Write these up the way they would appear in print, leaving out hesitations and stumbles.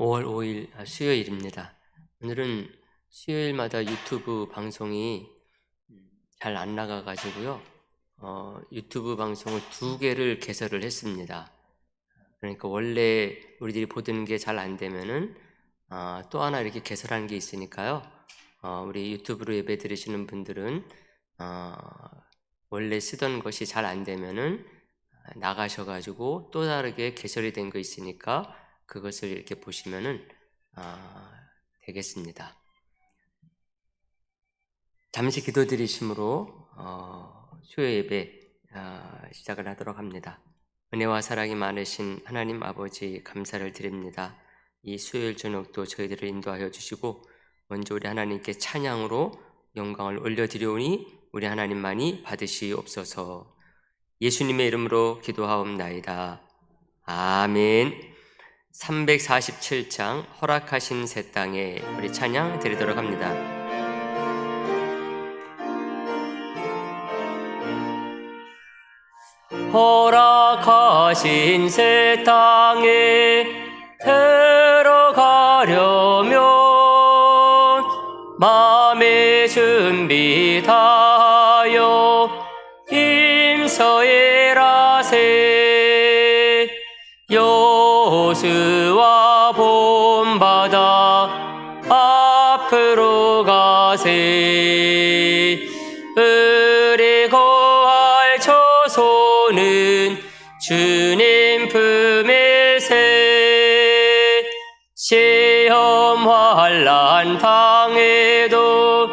5월 5일 수요일입니다. 오늘은 수요일마다 유튜브 방송이 잘 안 나가가지고요. 유튜브 방송을 2개를 개설을 했습니다. 그러니까 원래 우리들이 보던 게 잘 안 되면은 또 하나 이렇게 개설하는 게 있으니까요. 우리 유튜브로 예배 드리시는 분들은 원래 쓰던 것이 잘 안 되면은 나가셔가지고 또 다르게 개설이 된 거 있으니까 그것을 이렇게 보시면은 되겠습니다. 잠시 기도드리심으로 수요 예배 시작을 하도록 합니다. 은혜와 사랑이 많으신 하나님 아버지 감사를 드립니다. 이 수요일 저녁도 저희들을 인도하여 주시고 먼저 우리 하나님께 찬양으로 영광을 올려드리오니 우리 하나님만이 받으시옵소서. 예수님의 이름으로 기도하옵나이다. 아멘. 347장 허락하신 새 땅에 우리 찬양 드리도록 합니다. 허락하신 새 땅에 들어가려면 마음의 준비 다하여 힘써에라세. 여호수아 본받아 앞으로 가세. 을에 거할 처소는 주님 품에세. 시험 환난 당해도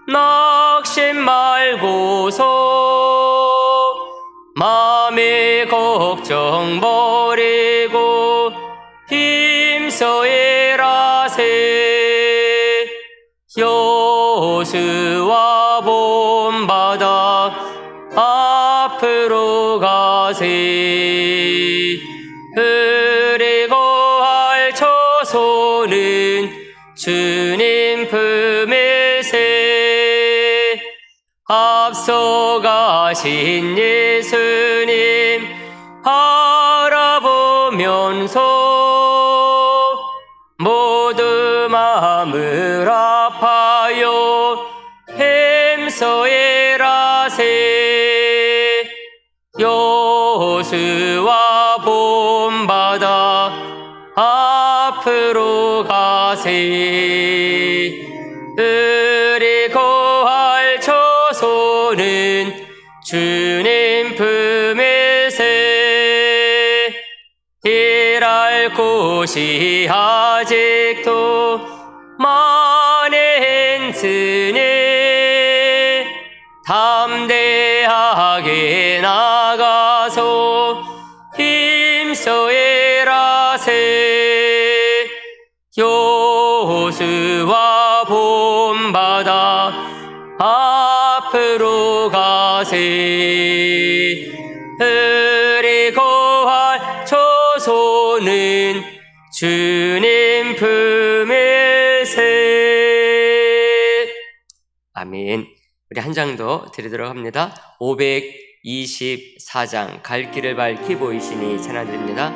낙심 말고서 마음의 걱정 버리고 힘써에라세. 여호수아 본받아 앞으로 가세. 을에 거할 처소는 주님 품에세. 앞서가신 예수님 바라보면서 모두 마음을 아파요 힘써에라세. 여호수아 본받아 앞으로 가세. 을에 거할 처소는 주님 품에세. 일할 곳이 아직도 많은지니 담대하게 나가서 힘써에라세. 여호수아 본받아 앞으로 가세. 을에 거할 처소는 주님 품에세. 아멘. 우리 한 장 더 드리도록 합니다. 524장 갈 길을 밝히 보이시니 찬양드립니다.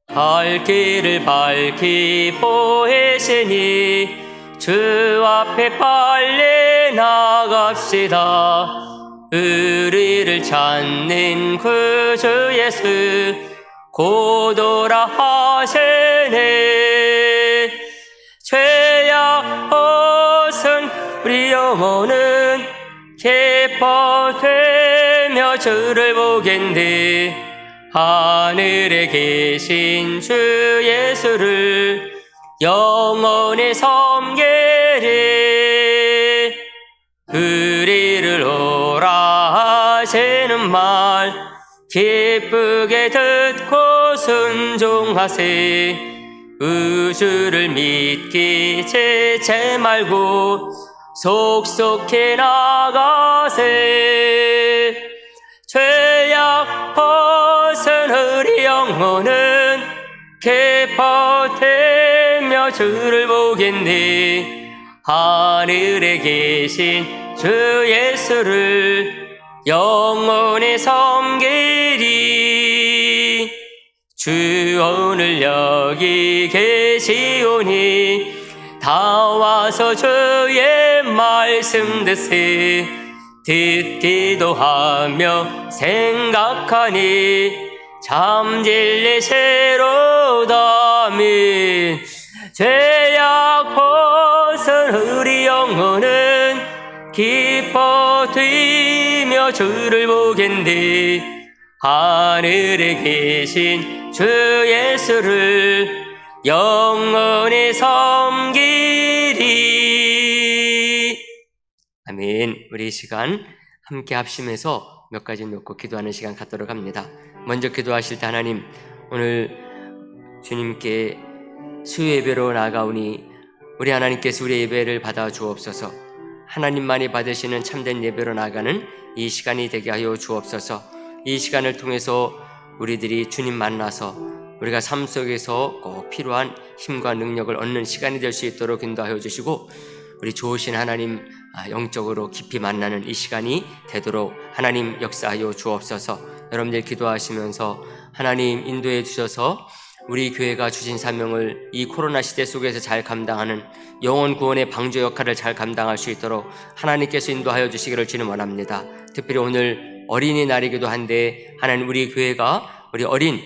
갈 길을 밝히 보이시니 주 앞에 빨리 나갑시다. 의리를 찾는 구주 예수 고도라 하시네. 죄악 벗은 우리 영혼은 기뻐되며 주를 보겠네. 하늘에 계신 주 예수를 영원히 섬기리. 의리를 오라 하시는 말 기쁘게 듣고 순종하세. 우주를 믿기 지체 말고 속속히 나가세. 죄악 벗은 우리 영혼은 기뻐되며 주를 보겠네. 하늘에 계신 주 예수를 영원히 섬기리. 주 오늘 여기 계시오니 다 와서 주의 말씀 듣기도 하며 생각하니 참 진리새로다민. 죄악 벗은 우리 영혼은 기뻐 뛰며 주를 보겠네. 하늘에 계신 주 예수를 영원히 섬기리. 아멘. 우리 이 시간 함께 합심해서 몇 가지 놓고 기도하는 시간 갖도록 합니다. 먼저 기도하실 때 하나님, 오늘 주님께 수예배로 나아가오니 우리 하나님께서 우리의 예배를 받아 주옵소서. 하나님만이 받으시는 참된 예배로 나아가는 이 시간이 되게 하여 주옵소서. 이 시간을 통해서 우리들이 주님 만나서 우리가 삶 속에서 꼭 필요한 힘과 능력을 얻는 시간이 될 수 있도록 인도하여 주시고, 우리 좋으신 하나님 영적으로 깊이 만나는 이 시간이 되도록 하나님 역사하여 주옵소서. 여러분들 기도하시면서 하나님 인도해 주셔서 우리 교회가 주신 사명을 이 코로나 시대 속에서 잘 감당하는 영혼 구원의 방주 역할을 잘 감당할 수 있도록 하나님께서 인도하여 주시기를 주님 원합니다. 특별히 오늘 어린이날이기도 한데 하나님, 우리 교회가 우리 어린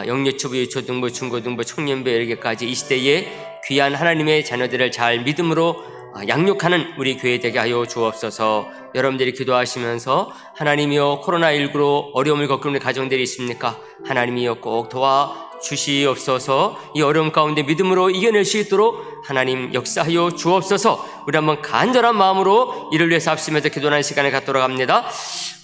영유초부, 유초등부, 중고등부, 청년부 이렇게까지 이 시대에 귀한 하나님의 자녀들을 잘 믿음으로 양육하는 우리 교회 되게 하여 주옵소서. 여러분들이 기도하시면서 하나님이여, 코로나19로 어려움을 겪는 가정들이 있습니까? 하나님이여 꼭 도와주시옵소서. 이 어려움 가운데 믿음으로 이겨낼 수 있도록 하나님 역사하여 주옵소서. 우리 한번 간절한 마음으로 이를 위해서 합심해서 기도하는 시간을 갖도록 합니다.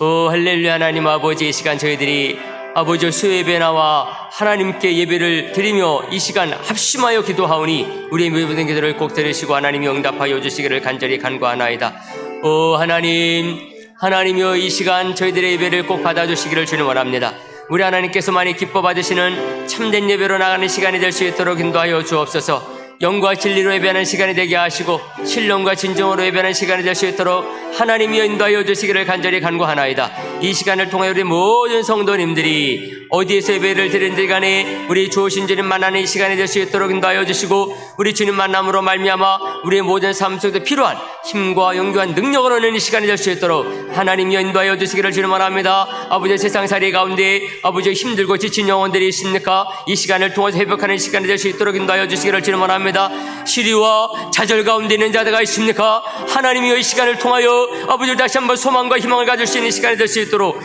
할렐루야. 하나님 아버지, 이 시간 저희들이 아버지 수요예배 나와 하나님께 예배를 드리며 이 시간 합심하여 기도하오니 우리의 모든 기도를 꼭 들으시고 하나님이 응답하여 주시기를 간절히 간구하나이다. 하나님이여, 이 시간 저희들의 예배를 꼭 받아주시기를 주님 원합니다. 우리 하나님께서 많이 기뻐 받으시는 참된 예배로 나가는 시간이 될 수 있도록 인도하여 주옵소서. 영과 진리로 예배하는 시간이 되게 하시고 신령과 진정으로 예배하는 시간이 될 수 있도록 하나님이 인도하여 주시기를 간절히 간구하나이다. 이 시간을 통해 우리 모든 성도님들이 어디에서 예배를 드리는지 간에 우리 좋으신 주님 만나는 이 시간이 될 수 있도록 인도하여 주시고, 우리 주님 만남으로 말미암아 우리의 모든 삶 속에서 필요한 힘과 영교한 능력을 얻는 이 시간이 될 수 있도록 하나님이 인도하여 주시기를 주님 원합니다. 아버지, 세상살이 가운데 아버지 힘들고 지친 영혼들이 있습니까? 이 시간을 통해서 회복하는 시간이 될 수 있도록 인도하여 주시기를 주님 원합니다. 시리와 좌절 가운데 있는 자들가 있습니까? 하나님이여, 이 시간을 통하여 아버지 다시 한번 소망과 희망을 가질 수 있는 시간이 될 수 있도록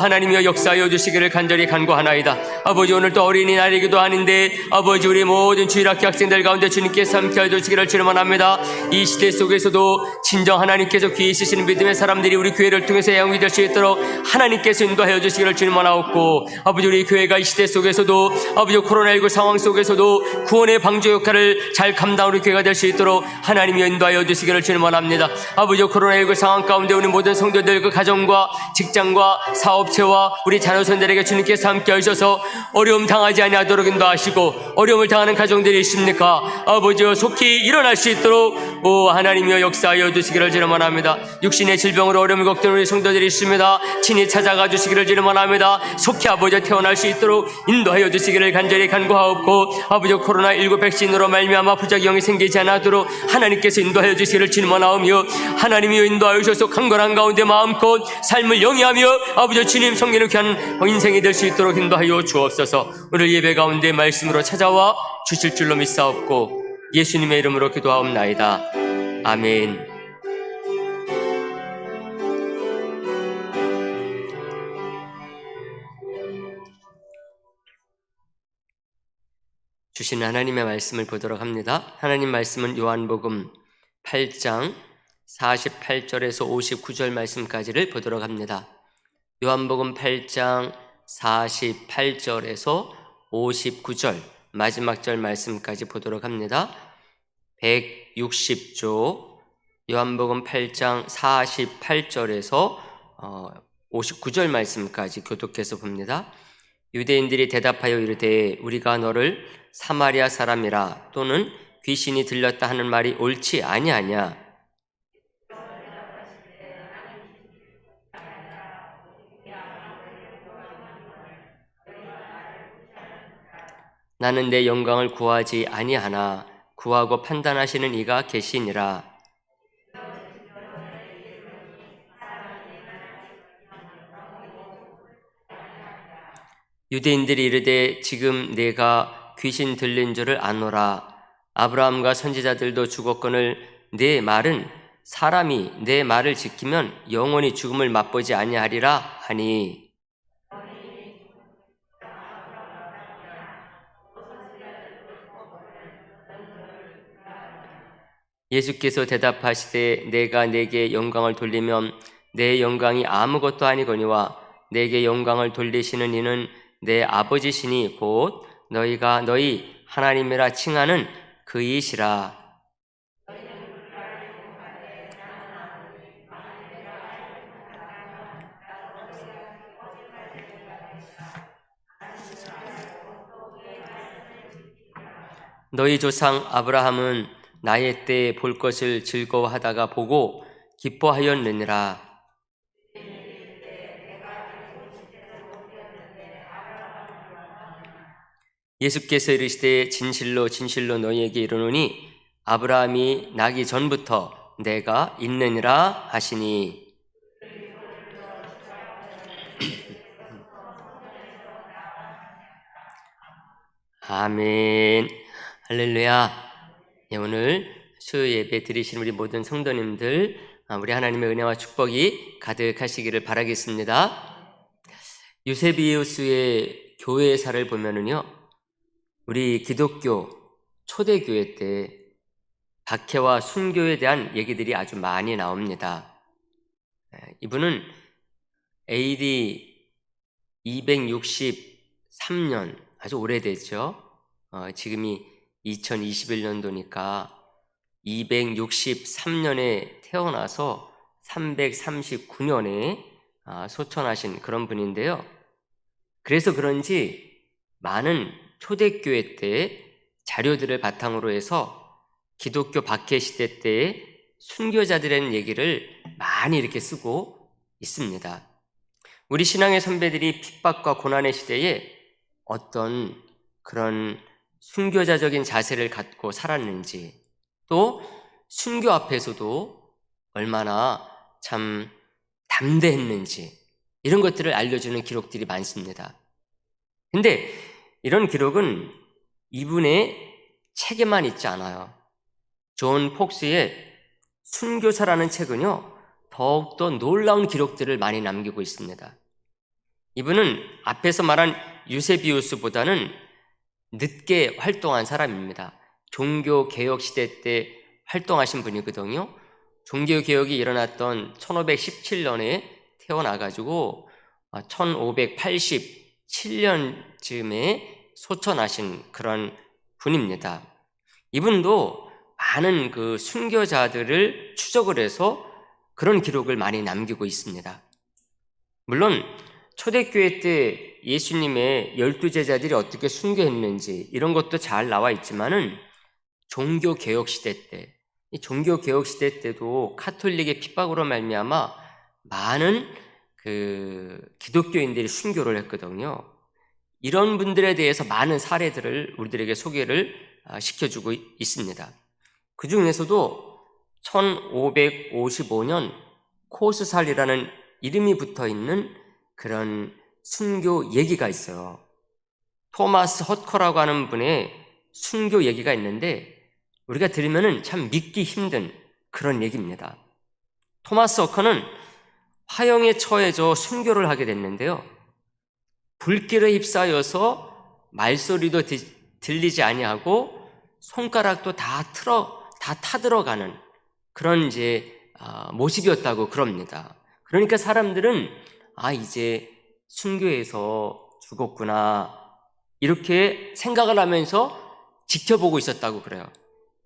하나님이여 역사하여 주시기를 간절히 간구하나이다. 아버지, 오늘 또 어린이날이기도 하는데 아버지, 우리 모든 주일학교 학생들 가운데 주님께서 함께하여 주시기를 주님 원합니다. 이 시대 속에서도 진정 하나님께서 귀히 있으시는 믿음의 사람들이 우리 교회를 통해서 애용이 될 수 있도록 하나님께서 인도하여 주시기를 주님 원하옵고, 아버지, 우리 교회가 이 시대 속에서도 아버지 코로나19 상황 속에서도 구원의 방주 역할을 잘 감당 우리 교회가 될 수 있도록 하나님이 인도하여 주시기를 주님 원합니다. 아버지, 코로나19 상황 가운데 우리 모든 성도들 그 가정과 직장과 사업체와 우리 자녀손들에게 주님께서 함께 하셔서 어려움 당하지 아니하도록 인도하시고, 어려움을 당하는 가정들이 있습니까? 아버지여, 속히 일어날 수 있도록 하나님이여 역사하여 주시기를 주님 원합니다. 육신의 질병으로 어려움을 겪는 우리 성도들이 있습니다. 친히 찾아가 주시기를 주님 원합니다. 속히 아버지여 태어날 수 있도록 인도하여 주시기를 간절히 간구하옵고, 아버지여 코로나19 백신으로 말미암아 부작용이 생기지 않도록 하나님께서 인도하여 주시기를 주님 원하오며, 하나님이여 인도하여 주셔서 강건한 가운데 마음껏 삶을 영위하며 아버지 주님 섬기는 귀한 인생이 될 수 있도록 인도하여 주옵소서. 오늘 예배 가운데 말씀으로 찾아와 주실 줄로 믿사옵고 예수님의 이름으로 기도하옵나이다. 아멘. 주신 하나님의 말씀을 보도록 합니다. 하나님 말씀은 요한복음 8장 48절에서 59절 말씀까지를 보도록 합니다. 요한복음 8장 48절에서 59절 마지막 절 말씀까지 보도록 합니다. 160조 요한복음 8장 48절에서 59절 말씀까지 교독해서 봅니다. 유대인들이 대답하여 이르되 우리가 너를 사마리아 사람이라 또는 귀신이 들렸다 하는 말이 옳지 아니하냐. 나는 내 영광을 구하지 아니하나 구하고 판단하시는 이가 계시니라. 유대인들이 이르되 지금 내가 귀신 들린 줄을 아노라. 아브라함과 선지자들도 죽었거늘 내 말은 사람이 내 말을 지키면 영원히 죽음을 맛보지 아니하리라 하니, 예수께서 대답하시되 내가 내게 영광을 돌리면 내 영광이 아무것도 아니거니와 내게 영광을 돌리시는 이는 내 아버지시니 곧 너희가 너희 하나님이라 칭하는 그이시라. 너희 조상 아브라함은 나의 때에 볼 것을 즐거워하다가 보고 기뻐하였느니라. 예수께서 이르시되 진실로 진실로 너희에게 이르노니 아브라함이 나기 전부터 내가 있느니라 하시니. 아멘. 할렐루야. 오늘 수요 예배 드리신 우리 모든 성도님들, 우리 하나님의 은혜와 축복이 가득하시기를 바라겠습니다. 유세비우스의 교회사를 보면은요, 우리 기독교 초대교회 때 박해와 순교에 대한 얘기들이 아주 많이 나옵니다. 이분은 AD 263년, 아주 오래됐죠. 지금이 2021년도니까 263년에 태어나서 339년에 소천하신 그런 분인데요. 그래서 그런지 많은 초대교회 때 자료들을 바탕으로 해서 기독교 박해 시대 때의 순교자들의 얘기를 많이 이렇게 쓰고 있습니다. 우리 신앙의 선배들이 핍박과 고난의 시대에 어떤 그런 순교자적인 자세를 갖고 살았는지, 또 순교 앞에서도 얼마나 참 담대했는지, 이런 것들을 알려주는 기록들이 많습니다. 근데 이런 기록은 이분의 책에만 있지 않아요. 존 폭스의 순교사라는 책은요, 더욱더 놀라운 기록들을 많이 남기고 있습니다. 이분은 앞에서 말한 유세비우스보다는 늦게 활동한 사람입니다. 종교개혁 시대 때 활동하신 분이거든요. 종교개혁이 일어났던 1517년에 태어나가지고 1587년쯤에 소천하신 그런 분입니다. 이분도 많은 그 순교자들을 추적을 해서 그런 기록을 많이 남기고 있습니다. 물론 초대교회 때 예수님의 12제자들이 어떻게 순교했는지 이런 것도 잘 나와 있지만은 종교개혁 시대 때, 이 종교개혁 시대 때도 카톨릭의 핍박으로 말미암아 많은 그 기독교인들이 순교를 했거든요. 이런 분들에 대해서 많은 사례들을 우리들에게 소개를 시켜주고 있습니다. 그 중에서도 1555년 코스살이라는 이름이 붙어 있는 그런 순교 얘기가 있어요. 토마스 헛커라고 하는 분의 순교 얘기가 있는데 우리가 들으면 참 믿기 힘든 그런 얘기입니다. 토마스 헛커는 화형에 처해져 순교를 하게 됐는데요. 불길에 휩싸여서 말소리도 들리지 아니하고 손가락도 다 타들어가는 그런 이제 모습이었다고 그럽니다. 그러니까 사람들은 이제 순교해서 죽었구나 이렇게 생각을 하면서 지켜보고 있었다고 그래요.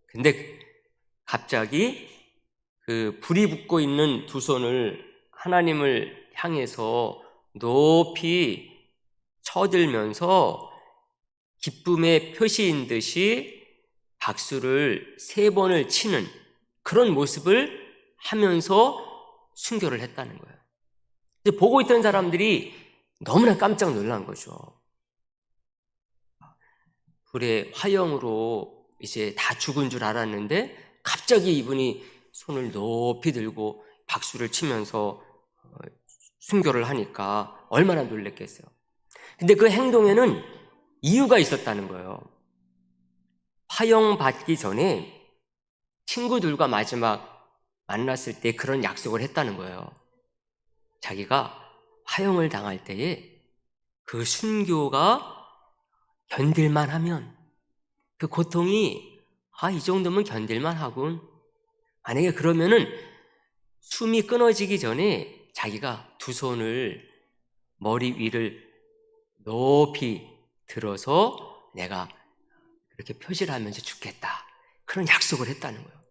근데 갑자기 그 불이 붙고 있는 두 손을 하나님을 향해서 높이 쳐들면서 기쁨의 표시인 듯이 박수를 3번을 치는 그런 모습을 하면서 순교를 했다는 거예요. 보고 있던 사람들이 너무나 깜짝 놀란 거죠. 불의 화형으로 이제 다 죽은 줄 알았는데 갑자기 이분이 손을 높이 들고 박수를 치면서 순교를 하니까 얼마나 놀랬겠어요. 근데 그 행동에는 이유가 있었다는 거예요. 화형 받기 전에 친구들과 마지막 만났을 때 그런 약속을 했다는 거예요. 자기가 화형을 당할 때에 그 순교가 견딜만 하면, 그 고통이 이 정도면 견딜만 하군, 만약에 그러면은 숨이 끊어지기 전에 자기가 두 손을 머리 위를 높이 들어서 내가 그렇게 표시를 하면서 죽겠다, 그런 약속을 했다는 거예요.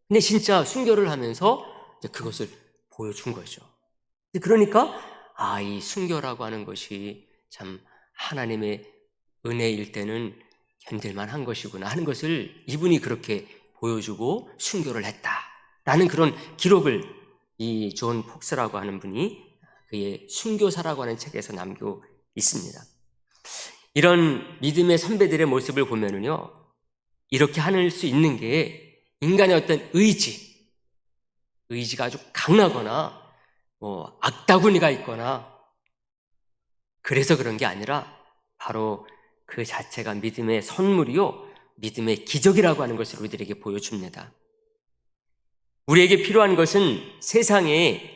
근데 진짜 순교를 하면서 그것을 보여준 거죠. 그러니까 이 순교라고 하는 것이 참 하나님의 은혜일 때는 견딜만 한 것이구나 하는 것을 이분이 그렇게 보여주고 순교를 했다라는 그런 기록을 이 존 폭스라고 하는 분이 그의 순교사라고 하는 책에서 남기고 있습니다. 이런 믿음의 선배들의 모습을 보면은요, 이렇게 할 수 있는 게 인간의 어떤 의지가 아주 강하거나 악다구니가 있거나 그래서 그런 게 아니라 바로 그 자체가 믿음의 선물이요, 믿음의 기적이라고 하는 것을 우리들에게 보여줍니다. 우리에게 필요한 것은 세상에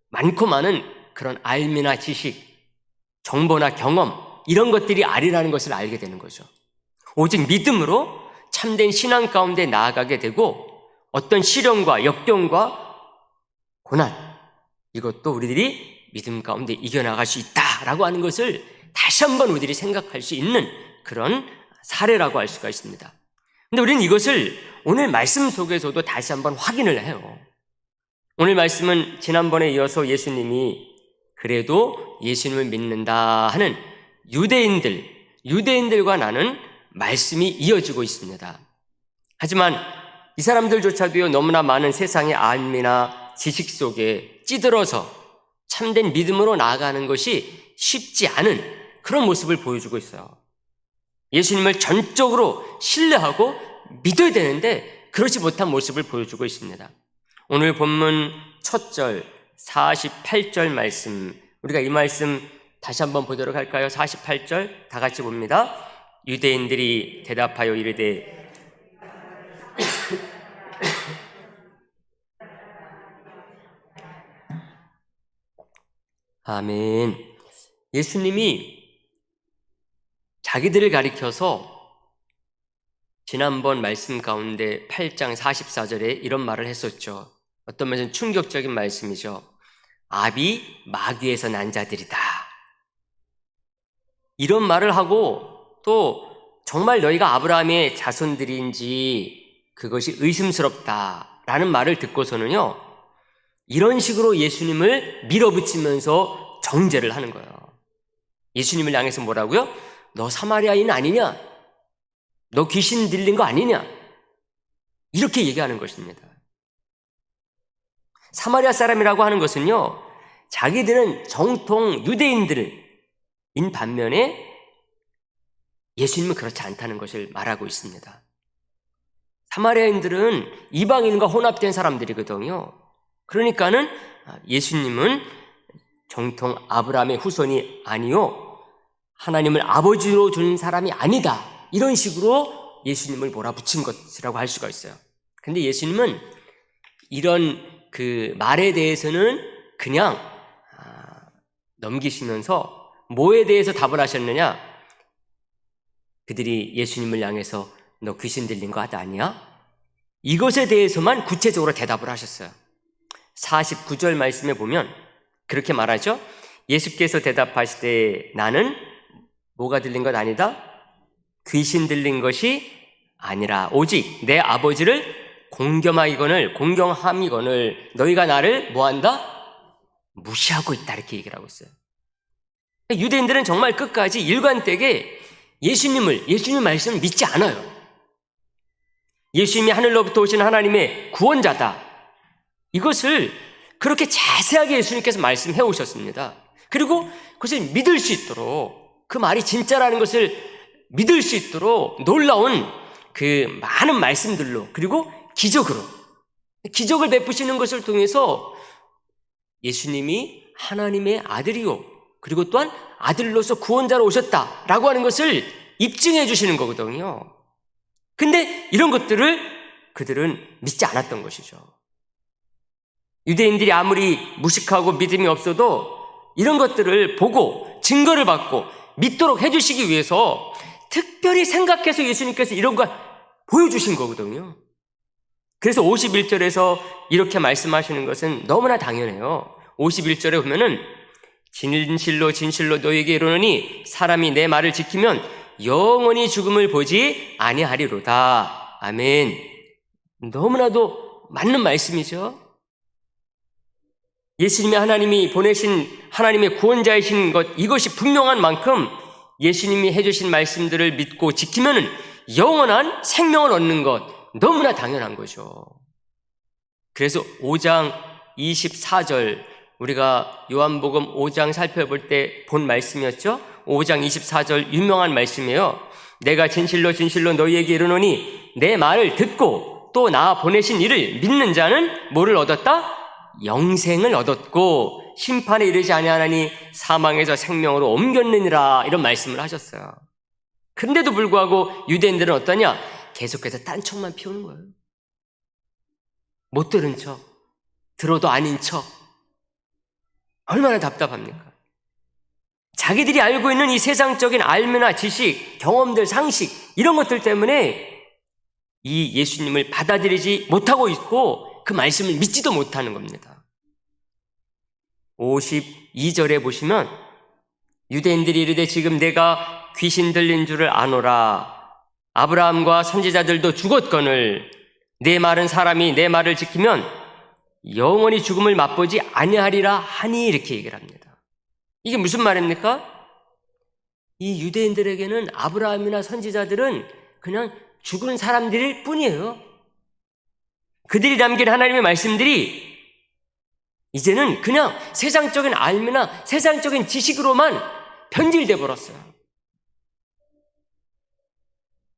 많고 많은 그런 알미나 지식, 정보나 경험, 이런 것들이 아니라는 것을 알게 되는 거죠. 오직 믿음으로 참된 신앙 가운데 나아가게 되고 어떤 시련과 역경과 고난, 이것도 우리들이 믿음 가운데 이겨나갈 수 있다라고 하는 것을 다시 한번 우리들이 생각할 수 있는 그런 사례라고 할 수가 있습니다. 근데 우리는 이것을 오늘 말씀 속에서도 다시 한번 확인을 해요. 오늘 말씀은 지난번에 이어서 예수님이 그래도 예수님을 믿는다 하는 유대인들과 나는 말씀이 이어지고 있습니다. 하지만 이 사람들조차도요, 너무나 많은 세상의 알미나 지식 속에 찌들어서 참된 믿음으로 나아가는 것이 쉽지 않은 그런 모습을 보여주고 있어요. 예수님을 전적으로 신뢰하고 믿어야 되는데 그렇지 못한 모습을 보여주고 있습니다. 오늘 본문 첫 절 48절 말씀, 우리가 이 말씀 다시 한번 보도록 할까요? 48절 다 같이 봅니다. 유대인들이 대답하여 이르되 아멘. 예수님이 자기들을 가리켜서 지난번 말씀 가운데 8장 44절에 이런 말을 했었죠. 어떤 면에서는 충격적인 말씀이죠. 아비 마귀에서 난 자들이다, 이런 말을 하고 또 정말 너희가 아브라함의 자손들인지 그것이 의심스럽다라는 말을 듣고서는요, 이런 식으로 예수님을 밀어붙이면서 정죄를 하는 거예요. 예수님을 향해서 뭐라고요? 너 사마리아인 아니냐? 너 귀신 들린 거 아니냐? 이렇게 얘기하는 것입니다. 사마리아 사람이라고 하는 것은요, 자기들은 정통 유대인들인 반면에 예수님은 그렇지 않다는 것을 말하고 있습니다. 사마리아인들은 이방인과 혼합된 사람들이거든요. 그러니까는 예수님은 정통 아브라함의 후손이 아니요, 하나님을 아버지로 준 사람이 아니다, 이런 식으로 예수님을 몰아붙인 것이라고 할 수가 있어요. 근데 예수님은 이런 그 말에 대해서는 그냥 넘기시면서 뭐에 대해서 답을 하셨느냐? 그들이 예수님을 향해서 너 귀신 들린 거 아니야? 이것에 대해서만 구체적으로 대답을 하셨어요. 49절 말씀에 보면 그렇게 말하죠. 예수께서 대답하시되 나는 뭐가 들린 것 아니다? 귀신 들린 것이 아니라 오직 내 아버지를 공경함이거늘 너희가 나를 뭐한다? 무시하고 있다, 이렇게 얘기를 하고 있어요. 유대인들은 정말 끝까지 일관되게 예수님 말씀을 믿지 않아요. 예수님이 하늘로부터 오신 하나님의 구원자다, 이것을 그렇게 자세하게 예수님께서 말씀해 오셨습니다. 그리고 그것을 믿을 수 있도록 그 말이 진짜라는 것을 믿을 수 있도록 놀라운 그 많은 말씀들로, 그리고 기적을 베푸시는 것을 통해서 예수님이 하나님의 아들이요, 그리고 또한 아들로서 구원자로 오셨다라고 하는 것을 입증해 주시는 거거든요. 근데 이런 것들을 그들은 믿지 않았던 것이죠. 유대인들이 아무리 무식하고 믿음이 없어도 이런 것들을 보고 증거를 받고 믿도록 해주시기 위해서 특별히 생각해서 예수님께서 이런 걸 보여주신 거거든요. 그래서 51절에서 이렇게 말씀하시는 것은 너무나 당연해요. 51절에 보면은 진실로 진실로 너희에게 이르노니 사람이 내 말을 지키면 영원히 죽음을 보지 아니하리로다. 아멘. 너무나도 맞는 말씀이죠. 예수님의 하나님이 보내신 하나님의 구원자이신 것, 이것이 분명한 만큼 예수님이 해주신 말씀들을 믿고 지키면 영원한 생명을 얻는 것, 너무나 당연한 거죠. 그래서 5장 24절, 우리가 요한복음 5장 살펴볼 때 본 말씀이었죠. 5장 24절 유명한 말씀이에요. 내가 진실로 진실로 너희에게 이르노니 내 말을 듣고 또 나 보내신 이를 믿는 자는 뭐를 얻었다? 영생을 얻었고 심판에 이르지 아니하나니 사망에서 생명으로 옮겼느니라, 이런 말씀을 하셨어요. 그런데도 불구하고 유대인들은 어떠냐? 계속해서 딴청만 피우는 거예요. 못 들은 척, 들어도 아닌 척. 얼마나 답답합니까? 자기들이 알고 있는 이 세상적인 알매나 지식, 경험들, 상식, 이런 것들 때문에 이 예수님을 받아들이지 못하고 있고 그 말씀을 믿지도 못하는 겁니다. 52절에 보시면 유대인들이 이르되 지금 내가 귀신 들린 줄을 아노라. 아브라함과 선지자들도 죽었거늘 내 말은 사람이 내 말을 지키면 영원히 죽음을 맛보지 아니하리라 하니, 이렇게 얘기를 합니다. 이게 무슨 말입니까? 이 유대인들에게는 아브라함이나 선지자들은 그냥 죽은 사람들일 뿐이에요. 그들이 남긴 하나님의 말씀들이 이제는 그냥 세상적인 알매나 세상적인 지식으로만 변질돼 버렸어요.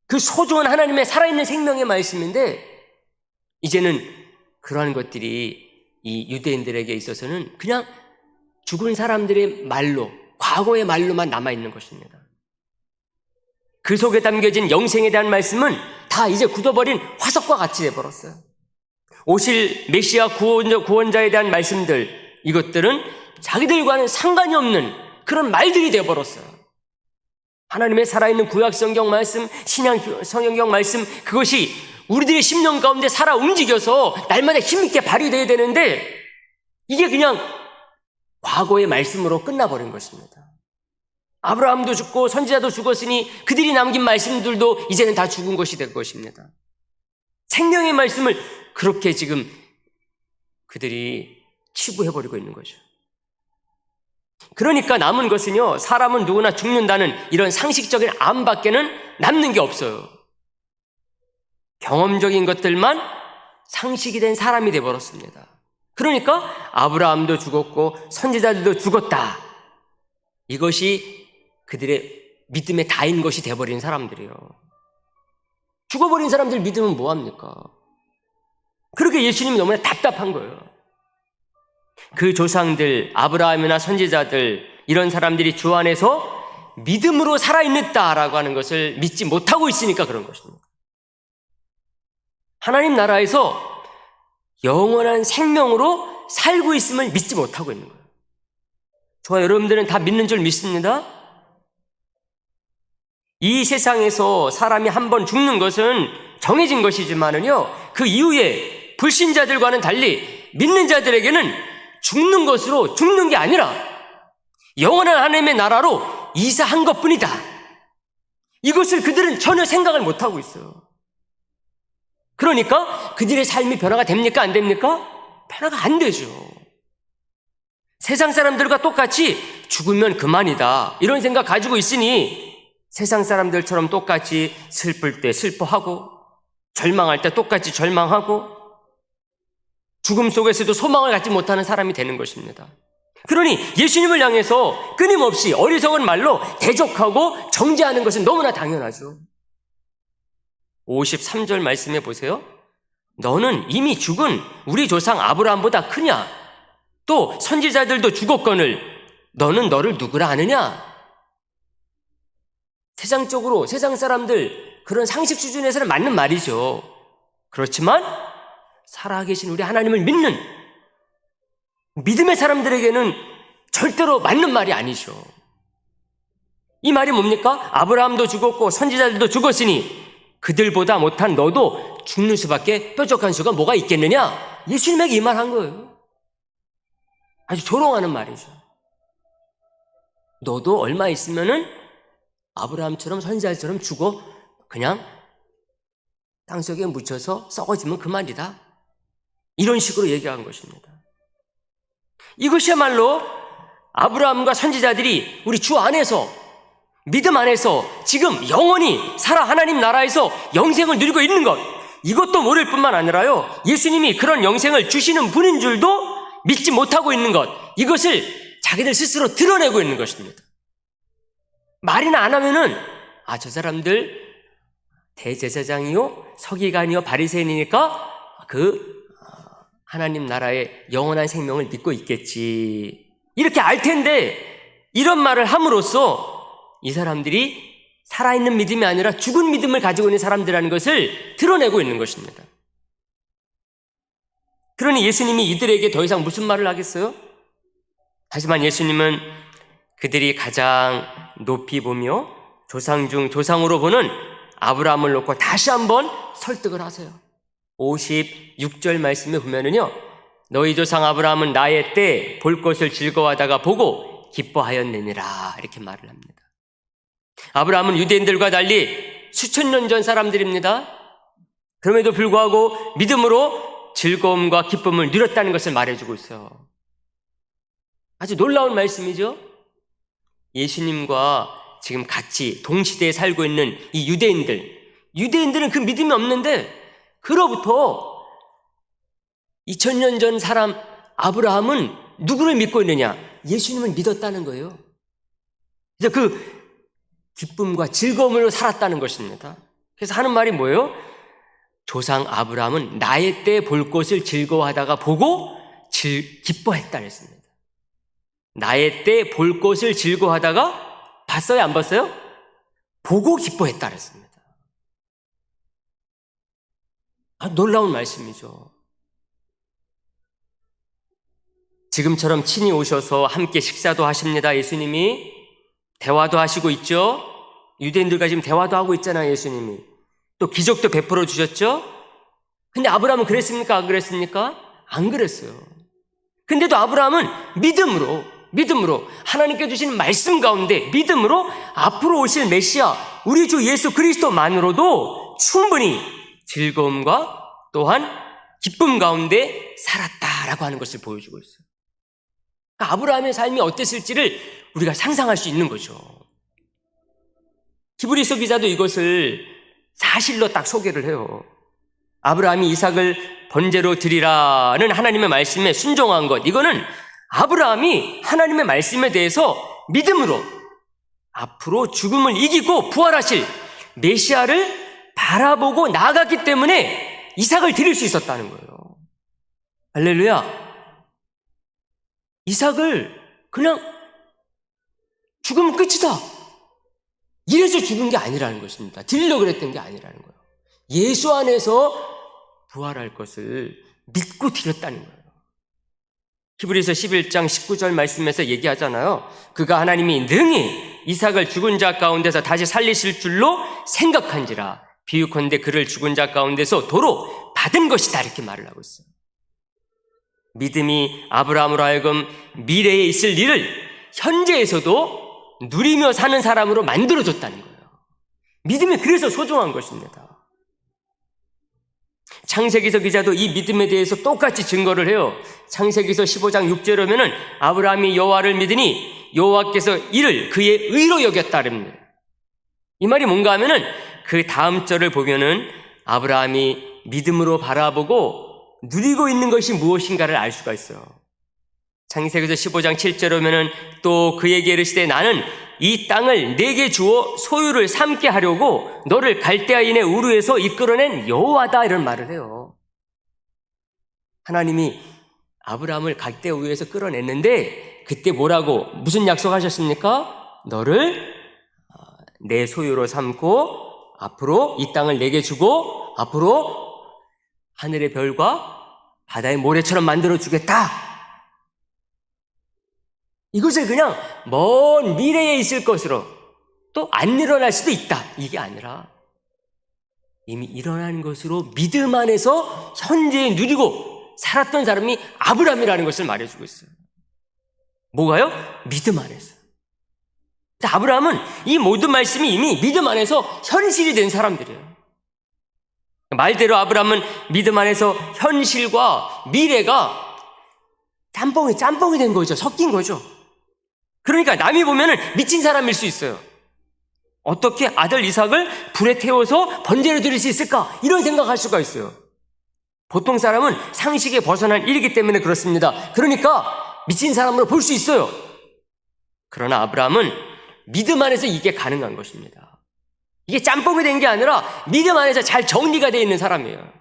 그 소중한 하나님의 살아있는 생명의 말씀인데 이제는 그러한 것들이 이 유대인들에게 있어서는 그냥 죽은 사람들의 말로, 과거의 말로만 남아있는 것입니다. 그 속에 담겨진 영생에 대한 말씀은 다 이제 굳어버린 화석과 같이 돼버렸어요. 오실 메시아 구원자에 대한 말씀들, 이것들은 자기들과는 상관이 없는 그런 말들이 되어버렸어요. 하나님의 살아있는 구약성경 말씀, 신약성경 말씀, 그것이 우리들의 심령 가운데 살아 움직여서 날마다 힘있게 발휘되어야 되는데 이게 그냥 과거의 말씀으로 끝나버린 것입니다. 아브라함도 죽고 선지자도 죽었으니 그들이 남긴 말씀들도 이제는 다 죽은 것이 될 것입니다. 생명의 말씀을 그렇게 지금 그들이 치부해버리고 있는 거죠. 그러니까 남은 것은요, 사람은 누구나 죽는다는 이런 상식적인 암밖에는 남는 게 없어요. 경험적인 것들만 상식이 된 사람이 되어버렸습니다. 그러니까 아브라함도 죽었고 선지자들도 죽었다. 이것이 그들의 믿음의 다인 것이 되어버린 사람들이에요. 죽어버린 사람들 믿으면 뭐합니까? 그렇게 예수님이 너무나 답답한 거예요. 그 조상들, 아브라함이나 선지자들, 이런 사람들이 주 안에서 믿음으로 살아있는다라고 하는 것을 믿지 못하고 있으니까 그런 것입니다. 하나님 나라에서 영원한 생명으로 살고 있음을 믿지 못하고 있는 거예요. 저와 여러분들은 다 믿는 줄 믿습니다. 이 세상에서 사람이 한 번 죽는 것은 정해진 것이지만은요, 그 이후에 불신자들과는 달리 믿는 자들에게는 죽는 것으로 죽는 게 아니라 영원한 하나님의 나라로 이사한 것뿐이다. 이것을 그들은 전혀 생각을 못하고 있어요. 그러니까 그들의 삶이 변화가 됩니까? 안 됩니까? 변화가 안 되죠. 세상 사람들과 똑같이 죽으면 그만이다, 이런 생각 가지고 있으니 세상 사람들처럼 똑같이 슬플 때 슬퍼하고 절망할 때 똑같이 절망하고 죽음 속에서도 소망을 갖지 못하는 사람이 되는 것입니다. 그러니 예수님을 향해서 끊임없이 어리석은 말로 대적하고 정죄하는 것은 너무나 당연하죠. 53절 말씀해 보세요. 너는 이미 죽은 우리 조상 아브라함보다 크냐? 또 선지자들도 죽었거늘 너는 너를 누구라 아느냐? 세상적으로 세상 사람들 그런 상식 수준에서는 맞는 말이죠. 그렇지만 살아계신 우리 하나님을 믿는 믿음의 사람들에게는 절대로 맞는 말이 아니죠. 이 말이 뭡니까? 아브라함도 죽었고 선지자들도 죽었으니 그들보다 못한 너도 죽는 수밖에 뾰족한 수가 뭐가 있겠느냐? 예수님에게 이 말 한 거예요. 아주 조롱하는 말이죠. 너도 얼마 있으면은 아브라함처럼 선지자처럼 죽어 그냥 땅속에 묻혀서 썩어지면 그만이다. 이런 식으로 얘기한 것입니다. 이것이야말로 아브라함과 선지자들이 우리 주 안에서 믿음 안에서 지금 영원히 살아 하나님 나라에서 영생을 누리고 있는 것, 이것도 모를 뿐만 아니라요, 예수님이 그런 영생을 주시는 분인 줄도 믿지 못하고 있는 것, 이것을 자기들 스스로 드러내고 있는 것입니다. 말이나 안 하면은 저 사람들 대제사장이요 서기관이요 바리새인이니까 하나님 나라의 영원한 생명을 믿고 있겠지, 이렇게 알 텐데 이런 말을 함으로써 이 사람들이 살아있는 믿음이 아니라 죽은 믿음을 가지고 있는 사람들이라는 것을 드러내고 있는 것입니다. 그러니 예수님이 이들에게 더 이상 무슨 말을 하겠어요? 하지만 예수님은 그들이 가장 높이 보며 조상 중 조상으로 보는 아브라함을 놓고 다시 한번 설득을 하세요. 56절 말씀에 보면은요, 너희 조상 아브라함은 나의 때 볼 것을 즐거워하다가 보고 기뻐하였느니라, 이렇게 말을 합니다. 아브라함은 유대인들과 달리 수천 년 전 사람들입니다. 그럼에도 불구하고 믿음으로 즐거움과 기쁨을 누렸다는 것을 말해주고 있어요. 아주 놀라운 말씀이죠. 예수님과 지금 같이 동시대에 살고 있는 이 유대인들은 그 믿음이 없는데 그로부터 2000년 전 사람 아브라함은 누구를 믿고 있느냐? 예수님을 믿었다는 거예요. 그래서 그 기쁨과 즐거움으로 살았다는 것입니다. 그래서 하는 말이 뭐예요? 조상 아브라함은 나의 때 볼 것을 즐거워하다가 보고 기뻐했다 그랬습니다. 나의 때 볼 것을 즐거워하다가 봤어요? 안 봤어요? 보고 기뻐했다 그랬습니다. 놀라운 말씀이죠. 지금처럼 친히 오셔서 함께 식사도 하십니다. 예수님이 대화도 하시고 있죠. 유대인들과 지금 대화도 하고 있잖아요. 예수님이 또 기적도 베풀어 주셨죠. 근데 아브라함은 그랬습니까? 안 그랬습니까? 안 그랬어요. 근데도 아브라함은 믿음으로 하나님께 주시는 말씀 가운데 믿음으로 앞으로 오실 메시아 우리 주 예수 그리스도만으로도 충분히 즐거움과 또한 기쁨 가운데 살았다라고 하는 것을 보여주고 있어요. 그러니까 아브라함의 삶이 어땠을지를 우리가 상상할 수 있는 거죠. 히브리서 기자도 이것을 사실로 딱 소개를 해요. 아브라함이 이삭을 번제로 드리라는 하나님의 말씀에 순종한 것, 이거는 아브라함이 하나님의 말씀에 대해서 믿음으로 앞으로 죽음을 이기고 부활하실 메시아를 바라보고 나아갔기 때문에 이삭을 드릴 수 있었다는 거예요. 할렐루야. 이삭을 그냥 죽으면 끝이다, 이래서 죽은 게 아니라는 것입니다. 드리려고 그랬던 게 아니라는 거예요. 예수 안에서 부활할 것을 믿고 드렸다는 거예요. 히브리서 11장 19절 말씀에서 얘기하잖아요. 그가 하나님이 능히 이삭을 죽은 자 가운데서 다시 살리실 줄로 생각한지라 비유컨대 그를 죽은 자 가운데서 도로 받은 것이다, 이렇게 말을 하고 있어요. 믿음이 아브라함으로 하여금 미래에 있을 일을 현재에서도 누리며 사는 사람으로 만들어줬다는 거예요. 믿음이 그래서 소중한 것입니다. 창세기서 기자도 이 믿음에 대해서 똑같이 증거를 해요. 창세기서 15장 6절에 보면은 아브라함이 여호와를 믿으니 여호와께서 이를 그의 의로 여겼다 그럽니다. 이 말이 뭔가 하면은 그 다음 절을 보면은 아브라함이 믿음으로 바라보고 누리고 있는 것이 무엇인가를 알 수가 있어요. 창세기서 15장 7절에 오면은 또 그에게 이르시되 나는 이 땅을 내게 주어 소유를 삼게 하려고 너를 갈대아인의 우르에서 이끌어낸 여호와다 이런 말을 해요. 하나님이 아브라함을 갈대 우르에서 끌어냈는데 그때 뭐라고 무슨 약속하셨습니까? 너를 내 소유로 삼고 앞으로 이 땅을 내게 주고 앞으로 하늘의 별과 바다의 모래처럼 만들어주겠다. 이것을 그냥 먼 미래에 있을 것으로 또 안 일어날 수도 있다. 이게 아니라 이미 일어난 것으로 믿음 안에서 현재에 누리고 살았던 사람이 아브라함이라는 것을 말해주고 있어요. 뭐가요? 믿음 안에서. 아브라함은 이 모든 말씀이 이미 믿음 안에서 현실이 된 사람들이에요. 말대로 아브라함은 믿음 안에서 현실과 미래가 짬뽕이 된 거죠. 섞인 거죠. 그러니까 남이 보면은 미친 사람일 수 있어요. 어떻게 아들 이삭을 불에 태워서 번제를 드릴 수 있을까? 이런 생각할 수가 있어요. 보통 사람은 상식에 벗어난 일이기 때문에 그렇습니다. 그러니까 미친 사람으로 볼 수 있어요. 그러나 아브라함은 믿음 안에서 이게 가능한 것입니다. 이게 짬뽕이 된 게 아니라 믿음 안에서 잘 정리가 되어 있는 사람이에요.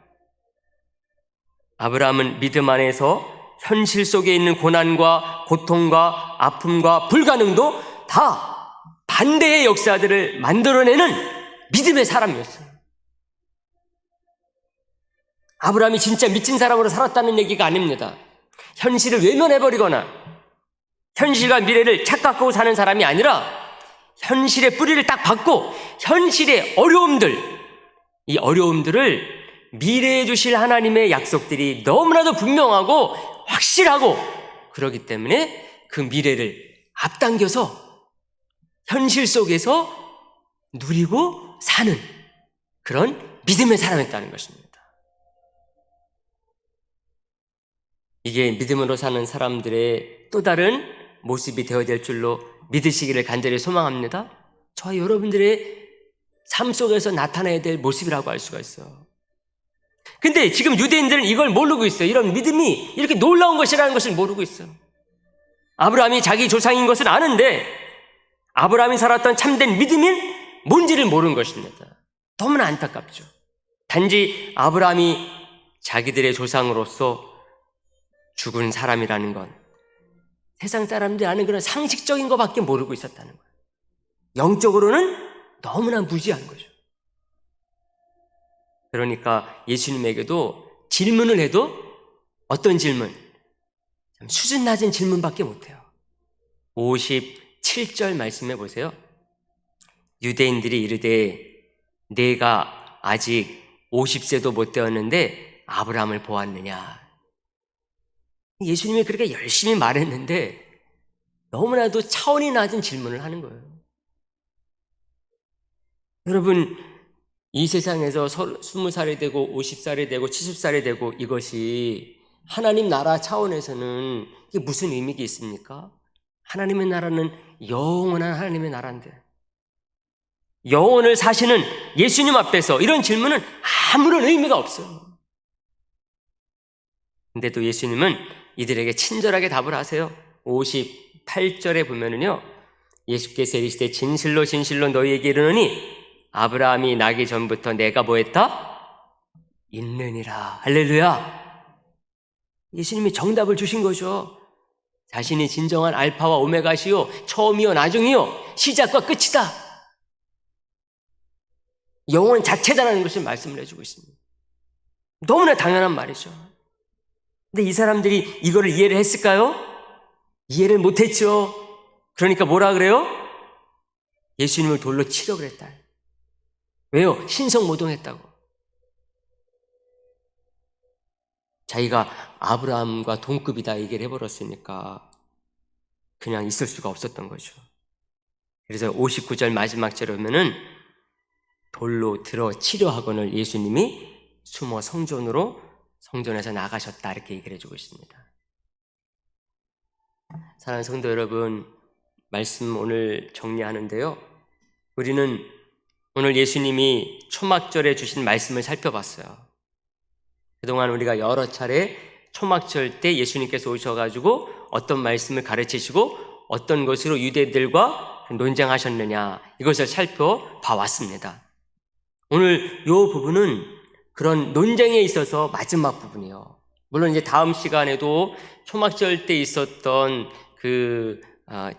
아브라함은 믿음 안에서 현실 속에 있는 고난과 고통과 아픔과 불가능도 다 반대의 역사들을 만들어내는 믿음의 사람이었어요. 아브라함이 진짜 미친 사람으로 살았다는 얘기가 아닙니다. 현실을 외면해버리거나 현실과 미래를 착각하고 사는 사람이 아니라 현실의 뿌리를 딱 받고 현실의 어려움들, 이 어려움들을 미래에 주실 하나님의 약속들이 너무나도 분명하고 확실하고 그렇기 때문에 그 미래를 앞당겨서 현실 속에서 누리고 사는 그런 믿음의 사람이었다는 것입니다. 이게 믿음으로 사는 사람들의 또 다른 모습이 되어야 될 줄로 믿으시기를 간절히 소망합니다. 저와 여러분들의 삶 속에서 나타나야 될 모습이라고 할 수가 있어요. 근데 지금 유대인들은 이걸 모르고 있어요. 이런 믿음이 이렇게 놀라운 것이라는 것을 모르고 있어요. 아브라함이 자기 조상인 것은 아는데 아브라함이 살았던 참된 믿음이 뭔지를 모르는 것입니다. 너무나 안타깝죠. 단지 아브라함이 자기들의 조상으로서 죽은 사람이라는 건 세상 사람들이 아는 그런 상식적인 것밖에 모르고 있었다는 거예요. 영적으로는 너무나 무지한 거죠. 그러니까 예수님에게도 질문을 해도 어떤 질문? 수준 낮은 질문밖에 못해요. 57절 말씀해 보세요. 유대인들이 이르되 내가 아직 50세도 못 되었는데 아브라함을 보았느냐. 예수님이 그렇게 열심히 말했는데 너무나도 차원이 낮은 질문을 하는 거예요. 여러분, 이 세상에서 20살이 되고 50살이 되고 70살이 되고 이것이 하나님 나라 차원에서는 이게 무슨 의미가 있습니까? 하나님의 나라는 영원한 하나님의 나라인데 영원을 사시는 예수님 앞에서 이런 질문은 아무런 의미가 없어요. 근데 또 예수님은 이들에게 친절하게 답을 하세요. 58절에 보면은요, 예수께서 이르시되 진실로 진실로 너희에게 이르노니 아브라함이 나기 전부터 내가 뭐했다? 있느니라. 할렐루야. 예수님이 정답을 주신 거죠. 자신이 진정한 알파와 오메가시요 처음이요 나중이요 시작과 끝이다. 영원 자체다라는 것을 말씀을 해주고 있습니다. 너무나 당연한 말이죠. 근데 이 사람들이 이거를 이해를 했을까요? 이해를 못했죠. 그러니까 뭐라 그래요? 예수님을 돌로 치려 그랬다. 왜요? 신성모독했다고. 자기가 아브라함과 동급이다 얘기를 해버렸으니까 그냥 있을 수가 없었던 거죠. 그래서 59절 마지막 절에 보면은 돌로 들어 치려 하거늘 예수님이 숨어 성전에서 나가셨다 이렇게 얘기를 해주고 있습니다. 사랑하는 성도 여러분, 말씀 오늘 정리하는데요, 우리는 오늘 예수님이 초막절에 주신 말씀을 살펴봤어요. 그동안 우리가 여러 차례 초막절 때 예수님께서 오셔가지고 어떤 말씀을 가르치시고 어떤 것으로 유대인들과 논쟁하셨느냐, 이것을 살펴봐 왔습니다. 오늘 이 부분은 그런 논쟁에 있어서 마지막 부분이에요. 물론 이제 다음 시간에도 초막절 때 있었던 그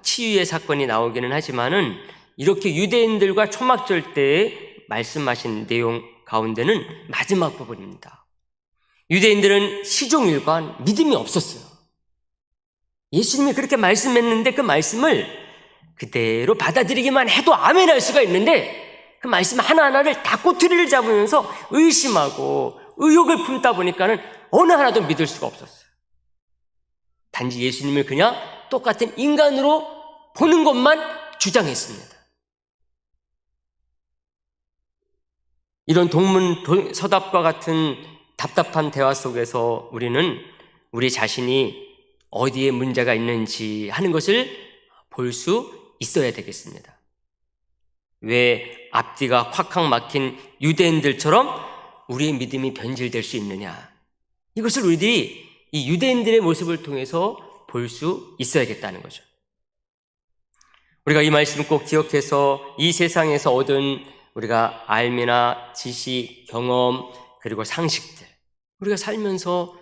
치유의 사건이 나오기는 하지만은 이렇게 유대인들과 초막절 때 말씀하신 내용 가운데는 마지막 부분입니다. 유대인들은 시종일관 믿음이 없었어요. 예수님이 그렇게 말씀했는데 그 말씀을 그대로 받아들이기만 해도 아멘할 수가 있는데 그 말씀 하나하나를 다 꼬투리를 잡으면서 의심하고 의욕을 품다 보니까는 어느 하나도 믿을 수가 없었어요. 단지 예수님을 그냥 똑같은 인간으로 보는 것만 주장했습니다. 이런 동문서답과 같은 답답한 대화 속에서 우리는 우리 자신이 어디에 문제가 있는지 하는 것을 볼 수 있어야 되겠습니다. 왜 앞뒤가 콱콱 막힌 유대인들처럼 우리의 믿음이 변질될 수 있느냐? 이것을 우리들이 이 유대인들의 모습을 통해서 볼 수 있어야겠다는 거죠. 우리가 이 말씀을 꼭 기억해서 이 세상에서 얻은 우리가 알미나 지식, 경험, 그리고 상식들, 우리가 살면서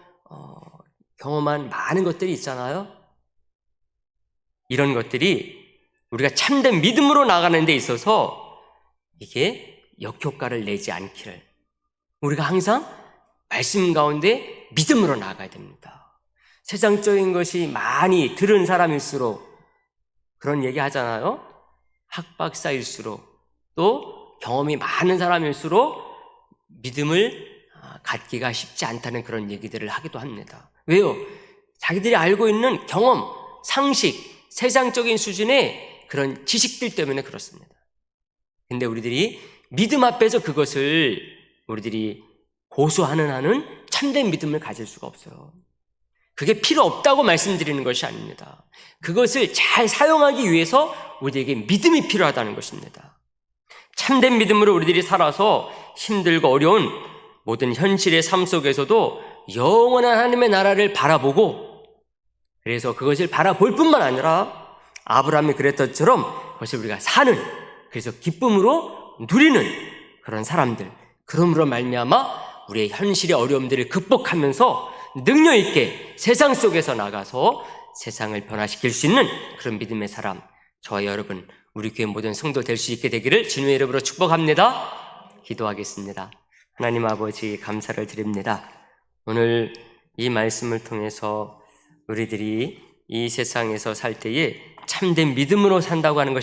경험한 많은 것들이 있잖아요. 이런 것들이 우리가 참된 믿음으로 나가는 데 있어서 이게 역효과를 내지 않기를 우리가 항상 말씀 가운데 믿음으로 나가야 됩니다. 세상적인 것이 많이 들은 사람일수록 그런 얘기 하잖아요. 학박사일수록 또 경험이 많은 사람일수록 믿음을 갖기가 쉽지 않다는 그런 얘기들을 하기도 합니다. 왜요? 자기들이 알고 있는 경험, 상식, 세상적인 수준의 그런 지식들 때문에 그렇습니다. 근데 우리들이 믿음 앞에서 그것을 우리들이 고수하는 한은 참된 믿음을 가질 수가 없어요. 그게 필요 없다고 말씀드리는 것이 아닙니다. 그것을 잘 사용하기 위해서 우리에게 믿음이 필요하다는 것입니다. 참된 믿음으로 우리들이 살아서 힘들고 어려운 모든 현실의 삶 속에서도 영원한 하나님의 나라를 바라보고, 그래서 그것을 바라볼 뿐만 아니라 아브라함이 그랬던 것처럼 그것을 우리가 사는, 그래서 기쁨으로 누리는 그런 사람들, 그러므로 말미암아 우리의 현실의 어려움들을 극복하면서 능력 있게 세상 속에서 나가서 세상을 변화시킬 수 있는 그런 믿음의 사람, 저와 여러분, 우리 교회 모든 성도 될 수 있게 되기를 주님의 이름으로 축복합니다. 기도하겠습니다. 하나님 아버지, 감사를 드립니다. 오늘 이 말씀을 통해서 우리들이 이 세상에서 살 때에 참된 믿음으로 산다고 하는 것이